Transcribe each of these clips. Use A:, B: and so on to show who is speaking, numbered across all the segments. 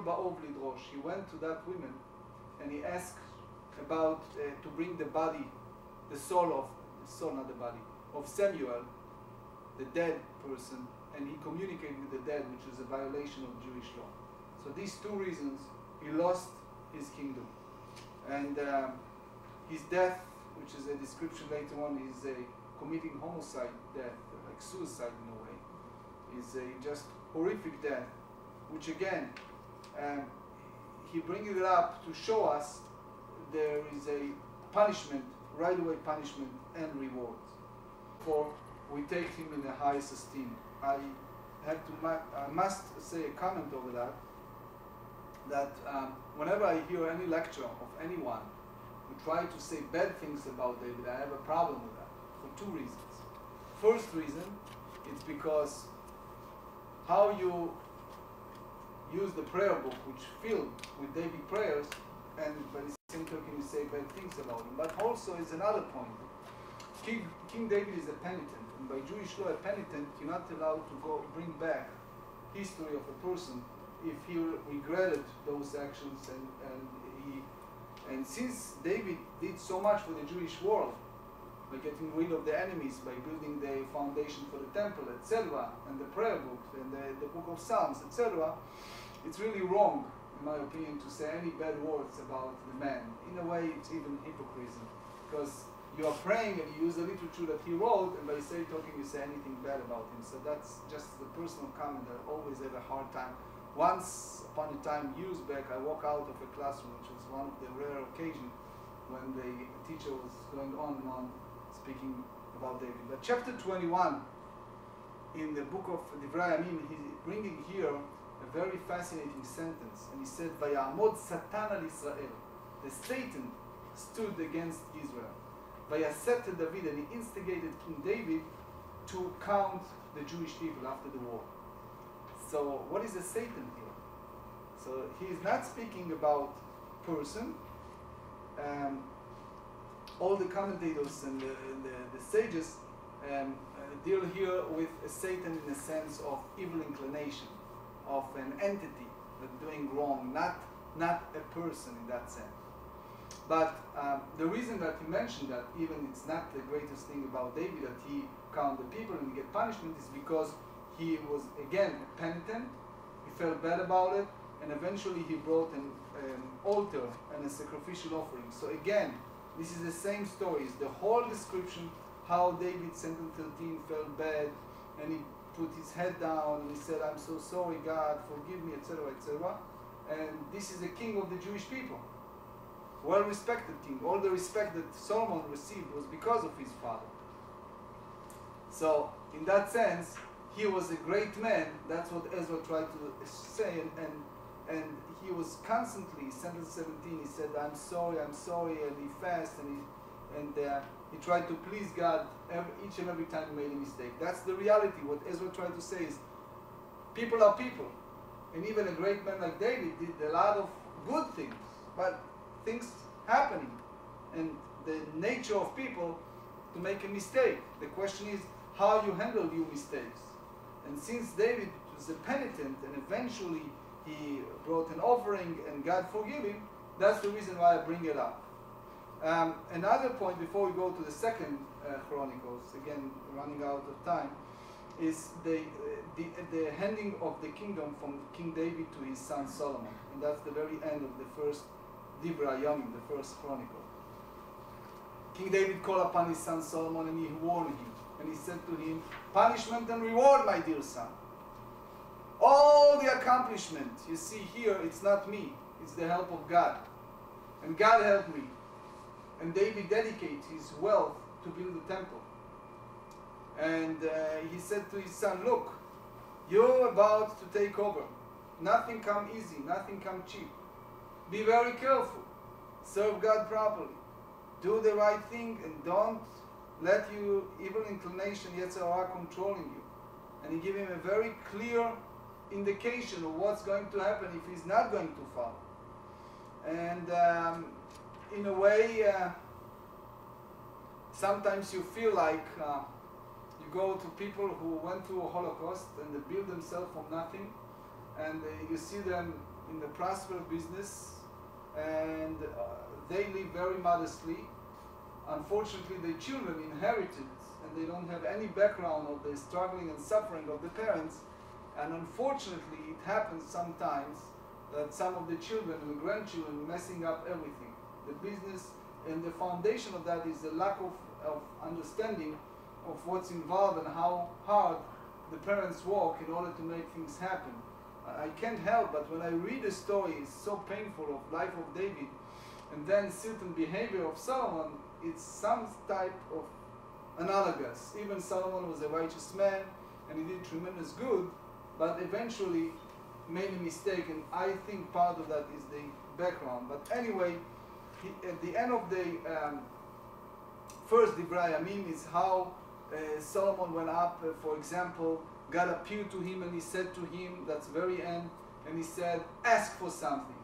A: ba'ov lidrosh. He went to that woman and he asked about to bring the body, the soul, not the body, of Samuel, the dead person, and he communicated with the dead, which is a violation of Jewish law. So these two reasons, he lost his kingdom. And his death, which is a description later on, is a committing homicide death, like suicide in a way, is a just horrific death, which again, he brings it up to show us there is a punishment, right away punishment and reward. For we take him in the highest esteem. I must say a comment over that whenever I hear any lecture of anyone who try to say bad things about David, I have a problem with that for two reasons. First reason, it's because how you use the prayer book, which filled with David prayers, and by the same token you say bad things about him. But also is another point. King David is a penitent, and by Jewish law, a penitent, you're not allowed to go bring back history of a person if he regretted those actions, and since David did so much for the Jewish world by getting rid of the enemies, by building the foundation for the temple, etc., and the prayer book and the book of Psalms, etc., it's really wrong, in my opinion, to say any bad words about the man. In a way, it's even hypocrisy, because you are praying and you use the literature that he wrote, and by talking you say anything bad about him. So that's just the personal comment that I always have a hard time. Once upon a time, years back, I walked out of a classroom, which was one of the rare occasions when the teacher was going on and on speaking about David. But chapter 21 in the book of Divrei Yamim, he's bringing here a very fascinating sentence, and he said, "Vayamod Satan al Israel." The Satan stood against Israel. Vayaset David, and he instigated King David to count the Jewish people after the war. So what is the Satan here? So he is not speaking about person. All the commentators and the sages deal here with a Satan in the sense of evil inclination, of an entity that's doing wrong, not a person in that sense. But the reason that he mentioned that even it's not the greatest thing about David that he count the people and get punishment is because he was again a penitent, he felt bad about it, and eventually he brought an altar and a sacrificial offering. So again, this is the same story. It's the whole description how David, sentence 13, felt bad, and he put his head down and he said, "I'm so sorry, God, forgive me," etc., etc. And this is the king of the Jewish people, well-respected king. All the respect that Solomon received was because of his father. So in that sense, he was a great man. That's what Ezra tried to say, and he was constantly, sentence 17, he said, I'm sorry, and he fasted, and he tried to please God each and every time he made a mistake. That's the reality. What Ezra tried to say is, people are people, and even a great man like David did a lot of good things, but things happening, and the nature of people to make a mistake. The question is how you handle your mistakes. And since David was a penitent and eventually he brought an offering and God forgave him, that's the reason why I bring it up. Another point before we go to the second Chronicles, again running out of time, is the handing of the kingdom from King David to his son Solomon. And that's the very end of the first Divrei Yamim, the first Chronicle. King David called upon his son Solomon and he warned him. And he said to him, punishment and reward, my dear son. All the accomplishment you see here, it's not me, it's the help of God. And God helped me. And David dedicates his wealth to build the temple. And he said to his son, look, you're about to take over. Nothing come easy, nothing come cheap. Be very careful. Serve God properly. Do the right thing and don't let your evil inclination, Yetzirah, controlling you. And he gave him a very clear indication of what's going to happen if he's not going to follow. And in a way, sometimes you feel like you go to people who went through a Holocaust and they build themselves from nothing, and you see them, in the prosperous business, and they live very modestly. Unfortunately, the children inherited, and they don't have any background of the struggling and suffering of the parents. And unfortunately, it happens sometimes that some of the children and the grandchildren messing up everything. The business, and the foundation of that is the lack of understanding of what's involved and how hard the parents work in order to make things happen. I can't help but when I read a story, it's so painful, of life of David, and then certain behavior of Solomon, it's some type of analogous. Even Solomon was a righteous man, and he did tremendous good, but eventually made a mistake, and I think part of that is the background. But anyway, at the end of the first Divrei Yamim is how Solomon went up, for example, God appeared to him and he said to him, that's very end, and he said, ask for something.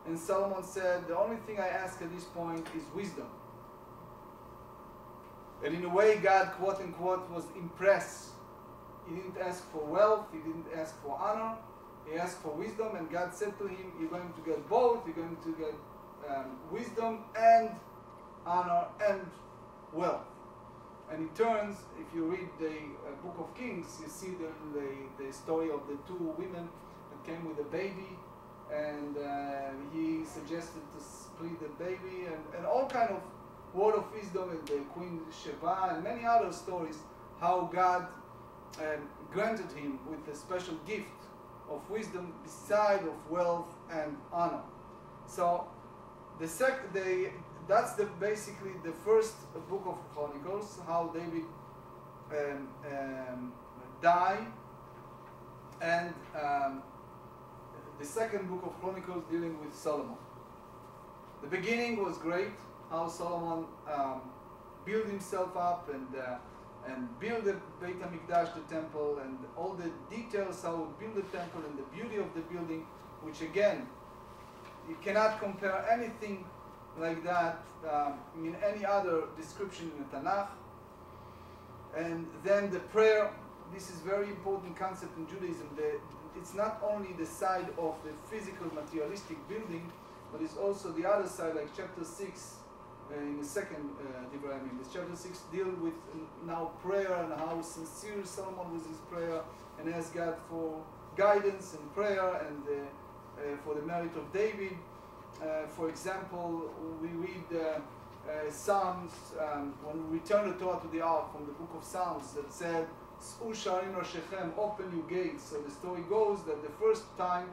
A: And Solomon said, the only thing I ask at this point is wisdom. And in a way, God, quote unquote, was impressed. He didn't ask for wealth, he didn't ask for honor, he asked for wisdom, and God said to him, you're going to get both, you're going to get wisdom and honor and wealth. And it turns, if you read the Book of Kings, you see the story of the two women that came with a baby, and he suggested to split the baby, and all kind of word of wisdom, and the Queen Sheba, and many other stories, how God granted him with a special gift of wisdom beside of wealth and honor. So that's basically the first book of Chronicles, how David died, and the second book of Chronicles dealing with Solomon. The beginning was great, how Solomon built himself up and built the Beit HaMikdash, the temple, and all the details how he built the temple and the beauty of the building, which again, you cannot compare anything like that in any other description in the Tanakh. And then the prayer, this is very important concept in Judaism. It's not only the side of the physical materialistic building, but it's also the other side, like chapter 6 in the second Divrei Yamim. This chapter 6 deals with now prayer and how sincere Solomon was his prayer, and asked God for guidance and prayer, and for the merit of David. For example, we read Psalms, when we return the Torah to the ark from the book of Psalms, that said, open your gates. So the story goes that the first time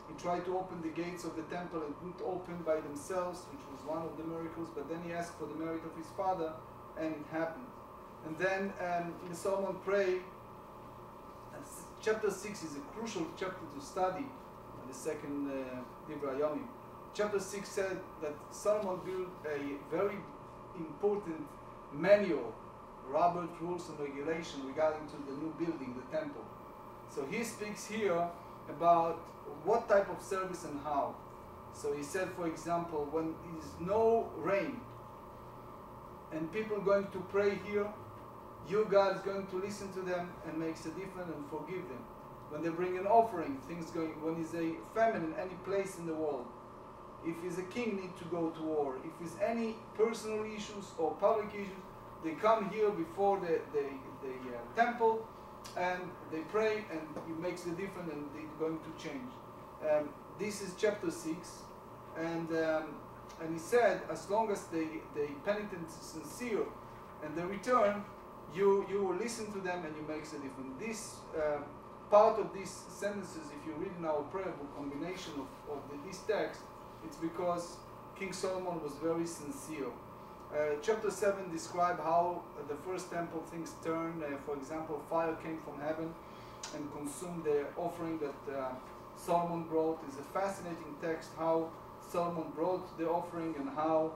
A: he tried to open the gates of the temple and didn't open by themselves, which was one of the miracles, but then he asked for the merit of his father, and it happened. And then Solomon prayed. Chapter 6 is a crucial chapter to study, the second Divrei Yamim. Chapter 6 said that Solomon built a very important manual, Robert Rules and Regulation regarding to the new building, the temple. So he speaks here about what type of service and how. So he said, for example, when there is no rain and people are going to pray here, you God is going to listen to them and makes a difference and forgive them. When they bring an offering, things going, when there's a famine in any place in the world, if is a king need to go to war, if there's any personal issues or public issues, they come here before the temple and they pray, and it makes the difference, and they're going to change. This is chapter 6, and he said, as long as the penitent is sincere and they return, you will listen to them and you make the difference. This part of these sentences, if you read in our prayer book, combination of this text, it's because King Solomon was very sincere. Chapter 7 describes how the first temple things turned. For example, fire came from heaven and consumed the offering that Solomon brought. It's a fascinating text how Solomon brought the offering and how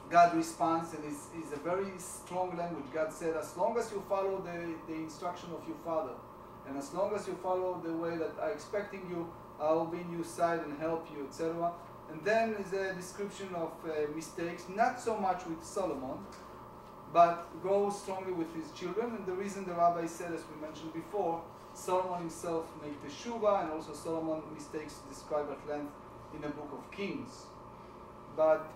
A: God responds, and it's a very strong language. God said, as long as you follow the instruction of your father, and as long as you follow the way that I'm expecting you, I will be in your side and help you, etc. And then is a description of mistakes, not so much with Solomon, but goes strongly with his children. And the reason the rabbi said, as we mentioned before, Solomon himself make teshuvah, and also Solomon mistakes described at length in the book of Kings. But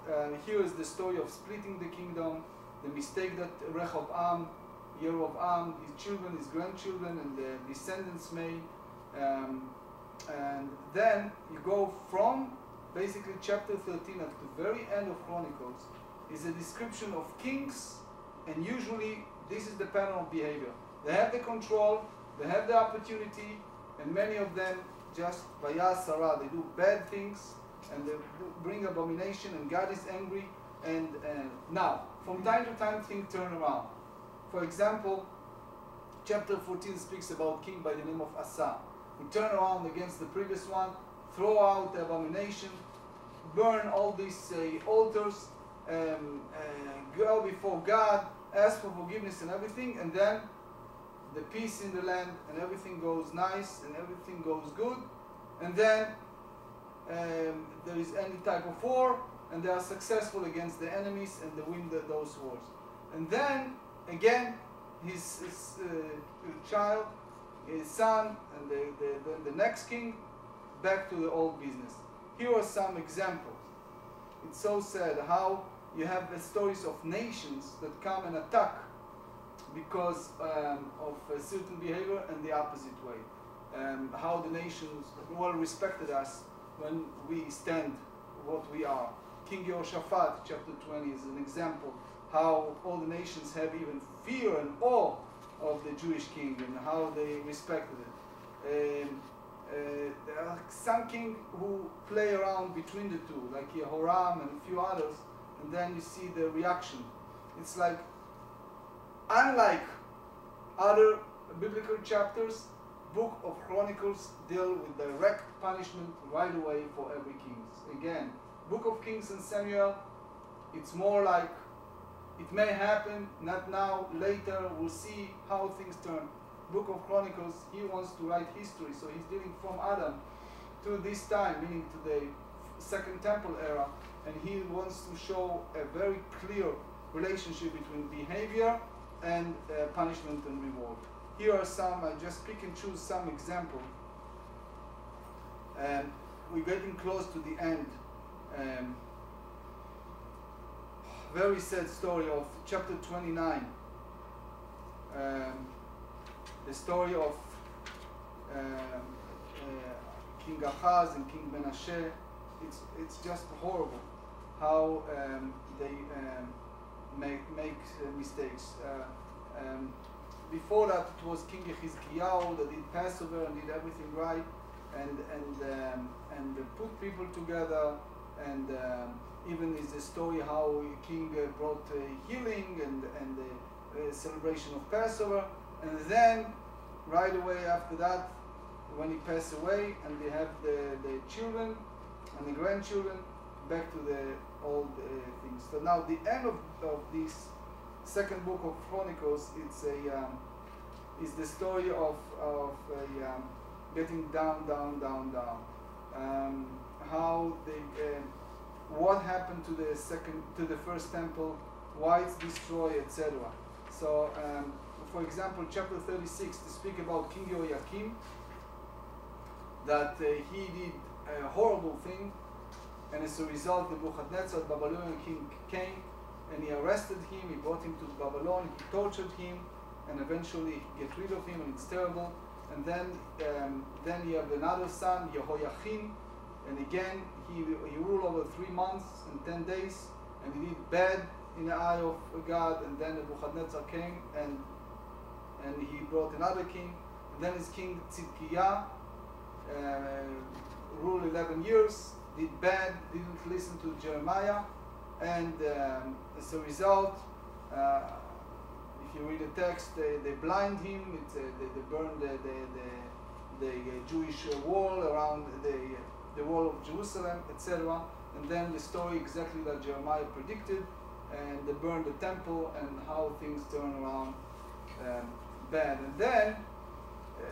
A: here is the story of splitting the kingdom, the mistake that Rehoboam, Yeroboam, his children, his grandchildren, and the descendants made. And then you go from basically chapter 13 at the very end of Chronicles is a description of kings, and usually this is the pattern of behavior. They have the control, they have the opportunity, and many of them just vayasara, they do bad things, and they bring abomination, and God is angry. And now, from time to time, things turn around. For example, chapter 14 speaks about a king by the name of Asa, who turn around against the previous one, throw out the abomination, burn all these altars, go before God, ask for forgiveness and everything, and then the peace in the land, and everything goes nice, and everything goes good, and then there is any type of war, and they are successful against the enemies, and they win those wars. And then, again, his child, his son, and then the next king, back to the old business. Here are some examples. It's so sad how you have the stories of nations that come and attack because of a certain behavior, and the opposite way. How the nations well respected us when we stand what we are. King Yehoshaphat, chapter 20, is an example how all the nations have even fear and awe of the Jewish king, and how they respected it. There are some kings who play around between the two, like Jehoram and a few others, and then you see the reaction. It's like, unlike other biblical chapters, book of Chronicles deal with direct punishment right away for every king. Again, book of Kings and Samuel, it's more like, it may happen, not now, later, we'll see how things turn. Book of Chronicles, he wants to write history, so he's dealing from Adam to this time, meaning to the Second Temple era, and he wants to show a very clear relationship between behavior and punishment and reward. Here are some, I just pick and choose some examples. We're getting close to the end. Very sad story of chapter 29. The story of King Ahaz and King Menashe. It's just horrible how they make mistakes. Before that, it was King Yechizkiyahu that did Passover and did everything right, and put people together, and even is the story how King brought healing and the celebration of Passover, and then right away after that, when he passed away, and they have the children and the grandchildren back to the old things. So now the end of this second book of Chronicles, is the story of getting down. How they what happened to the first temple, why it's destroyed, etc. So, for example, chapter 36 to speak about King Jehoiakim, that he did a horrible thing, and as a result, Nebuchadnezzar, the Babylonian king, came and he arrested him. He brought him to Babylon. He tortured him, and eventually he get rid of him, and it's terrible. And then you have another son, Jehoiachin, and again he ruled over 3 months and 10 days, and he did bad in the eye of God. And then Nebuchadnezzar came and he brought another king. And then his king Tzidkiah ruled 11 years, did bad, didn't listen to Jeremiah, and as a result, if you read the text, they blind him. They burn the Jewish wall around the wall of Jerusalem, etc. And then the story exactly like Jeremiah predicted, and they burned the temple, and how things turn around bad. And then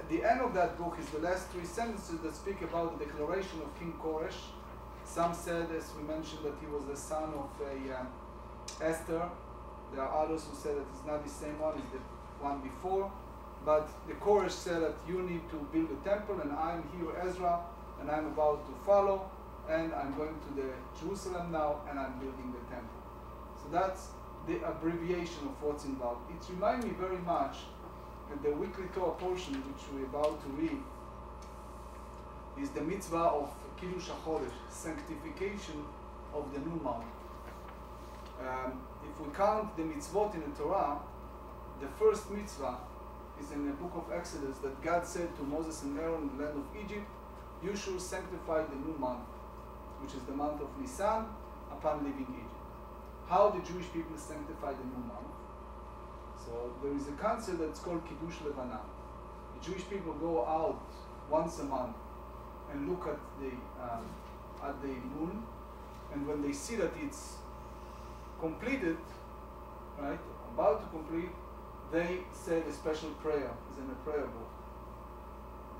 A: the end of that book is the last 3 sentences that speak about the declaration of King Korish. Some said, as we mentioned, that he was the son of Esther. There are others who said that it's not the same one, it's the one before. but the Korish said that you need to build a temple, and I'm here, Ezra, and I'm about to follow, and I'm going to the Jerusalem now, and I'm building the temple. So that's the abbreviation of what's involved. It reminds me very much that the weekly Torah portion, which we're about to read, is the mitzvah of Kiddush HaChodesh, sanctification of the new month. If we count the mitzvot in the Torah, the first mitzvah is in the book of Exodus, that God said to Moses and Aaron in the land of Egypt, you should sanctify the new month, which is the month of Nisan, upon leaving Egypt. How the Jewish people sanctify the new month? So there is a concept that's called Kiddush Levana. The Jewish people go out once a month and look at the moon, and when they see that it's completed, right, about to complete, they say a special prayer, is in a prayer book,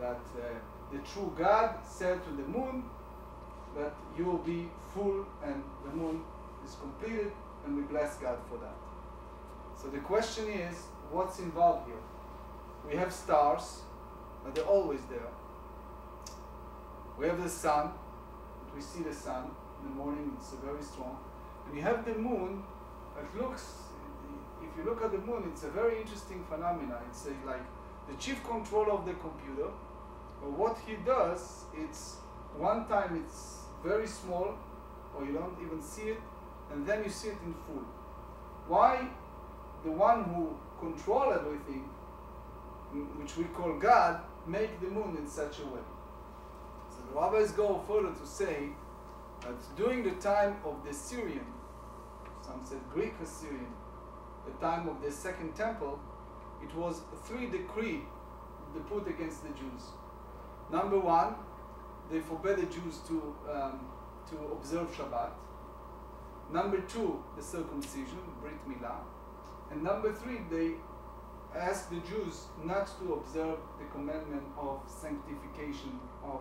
A: that the true God said to the moon that you will be full and the moon is completed, and we bless God for that. So the question is, what's involved here? We have stars, but they're always there. We have the sun, we see the sun in the morning, it's very strong. And you have the moon, it looks, if you look at the moon, it's a very interesting phenomenon. It's like the chief controller of the computer, but what he does, it's one time it's very small, or you don't even see it, and then you see it in full. Why the one who controls everything, which we call God, make the moon in such a way? So the rabbis go further to say that during the time of the Syrian, some said Greek Assyrian, the time of the second temple, it was 3 decrees they put against the Jews. Number 1, they forbade the Jews to observe Shabbat. Number 2, the circumcision, Brit Milah. And number 3, they asked the Jews not to observe the commandment of sanctification of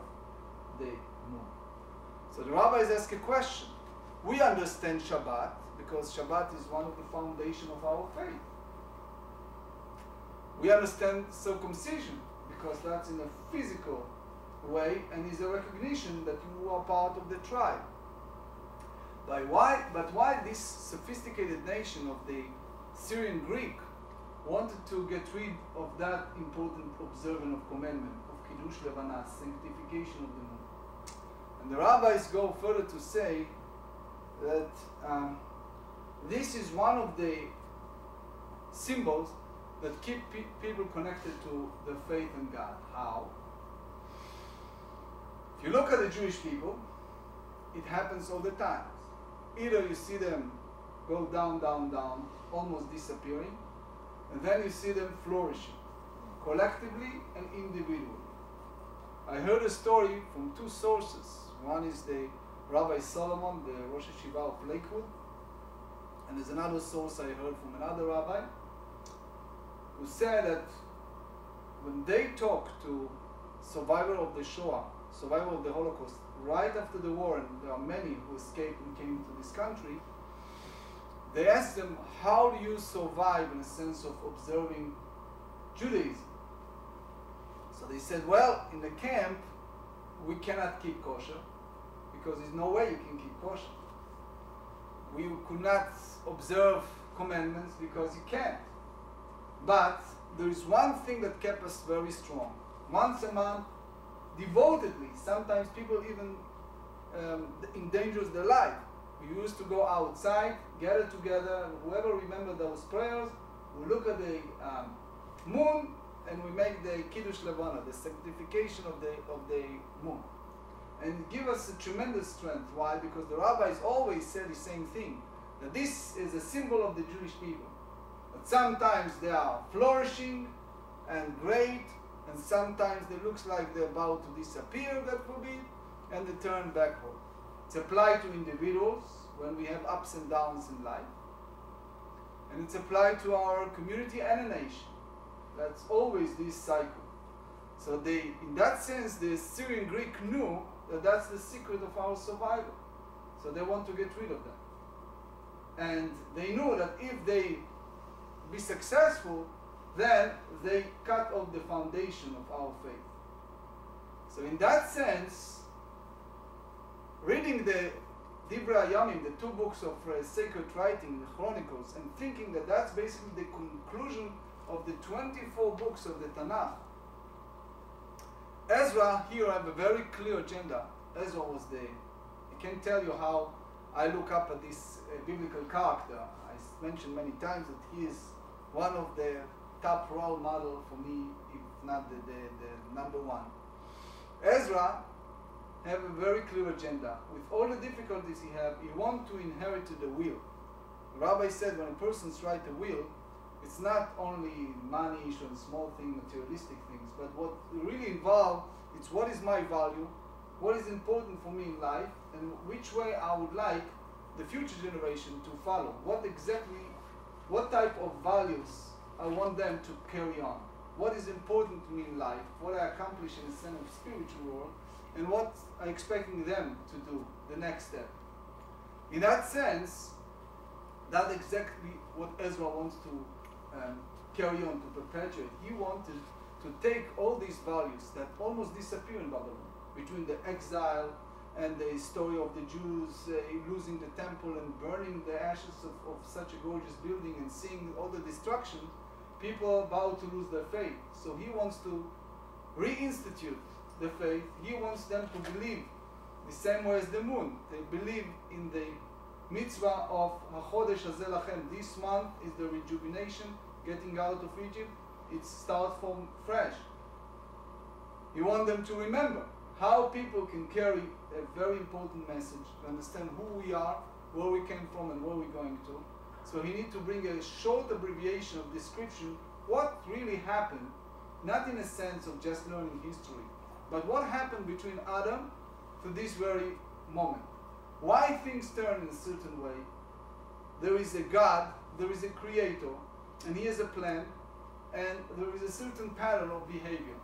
A: the moon. So the rabbis ask a question. We understand Shabbat because Shabbat is one of the foundations of our faith. We understand circumcision because that's in a physical way and is a recognition that you are part of the tribe. But why this sophisticated nation of the Syrian Greek wanted to get rid of that important observance of commandment, of Kiddush Levana, sanctification of the moon? And the rabbis go further to say that this is one of the symbols that keep people connected to the faith in God. How? If you look at the Jewish people, it happens all the time. Either you see them go down, down, down, almost disappearing, and then you see them flourishing, collectively and individually. I heard a story from 2 sources. One is the Rabbi Solomon, the Rosh Yeshiva of Lakewood, and there's another source I heard from another rabbi who said that when they talk to survivors of the Shoah, survivors of the Holocaust, right after the war, and there are many who escaped and came to this country, they asked them, how do you survive in a sense of observing Judaism? So they said, well, in the camp, we cannot keep kosher because there's no way you can keep kosher. We could not observe commandments because you can't. But there is one thing that kept us very strong. Once a month, devotedly, sometimes people even endangers their life. We used to go outside, gather together, whoever remember those prayers, we look at the moon and we make the Kiddush Levana, the sanctification of the moon. And it gives us a tremendous strength. Why? Because the rabbis always say the same thing, that this is a symbol of the Jewish people. That sometimes they are flourishing and great, and sometimes it looks like they're about to disappear, God forbid, and they turn backward. It's applied to individuals when we have ups and downs in life. And it's applied to our community and a nation. That's always this cycle. So in that sense, the Syrian Greek knew that that's the secret of our survival. So they want to get rid of that. And they knew that if they be successful, then they cut off the foundation of our faith. So in that sense, reading the Divrei Hayamim, the two books of sacred writing, the Chronicles, and thinking that that's basically the conclusion of the 24 books of the Tanakh. Ezra here have a very clear agenda. Ezra was I can tell you how I look up at this biblical character. I mentioned many times that he is one of the top role model for me, if not the number one. Ezra have a very clear agenda. With all the difficulties he wants to inherit the will. The rabbi said when a person writes a will, it's not only money issue and small things, materialistic things, but what really involved, it's what is my value, what is important for me in life, and which way I would like the future generation to follow. What type of values I want them to carry on. What is important to me in life, what I accomplish in the sense of spiritual world, and what I'm expecting them to do, the next step. In that sense, that's exactly what Ezra wants to carry on, to perpetuate. He wanted to take all these values that almost disappear in Babylon, between the exile and the story of the Jews losing the temple and burning the ashes of such a gorgeous building and seeing all the destruction. People about to lose their faith. So he wants to reinstitute the faith. He wants them to believe the same way as the moon. They believe in the mitzvah of HaChodesh Hazeh Lachem. This month is the rejuvenation, getting out of Egypt. It starts from fresh. He wants them to remember how people can carry a very important message, to understand who we are, where we came from, and where we're going to. So he needs to bring a short abbreviation of description, what really happened, not in a sense of just learning history, but what happened between Adam to this very moment. Why things turn in a certain way. There is a God, there is a creator, and he has a plan, and there is a certain pattern of behavior.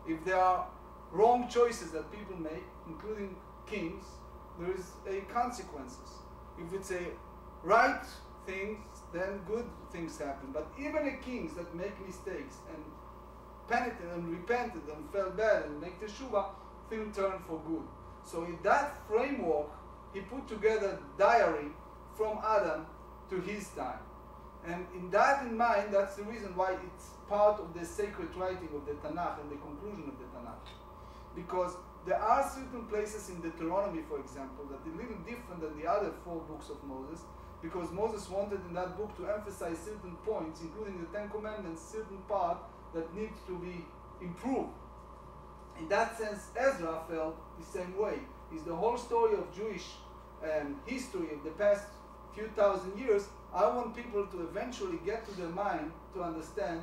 A: If there are wrong choices that people make, including kings, there is a consequences. If it's a right things, then good things happen. But even the kings that make mistakes and penitent and repented and felt bad and make teshuvah, things turn for good. So in that framework, he put together diary from Adam to his time. And in that in mind, that's the reason why it's part of the sacred writing of the Tanakh and the conclusion of the Tanakh. Because there are certain places in Deuteronomy, for example, that are a little different than the other 4 books of Moses, because Moses wanted in that book to emphasize certain points, including the 10 Commandments, certain part that needs to be improved. In that sense, Ezra felt the same way. It's the whole story of Jewish history of the past few thousand years. I want people to eventually get to their mind to understand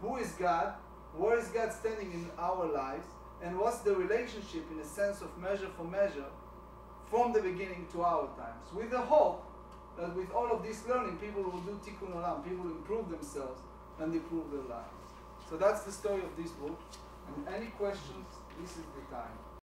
A: who is God, where is God standing in our lives, and what's the relationship in a sense of measure for measure from the beginning to our times. With the hope that with all of this learning, people will do tikkun olam, people will improve themselves and improve their lives. So that's the story of this book. And any questions, this is the time.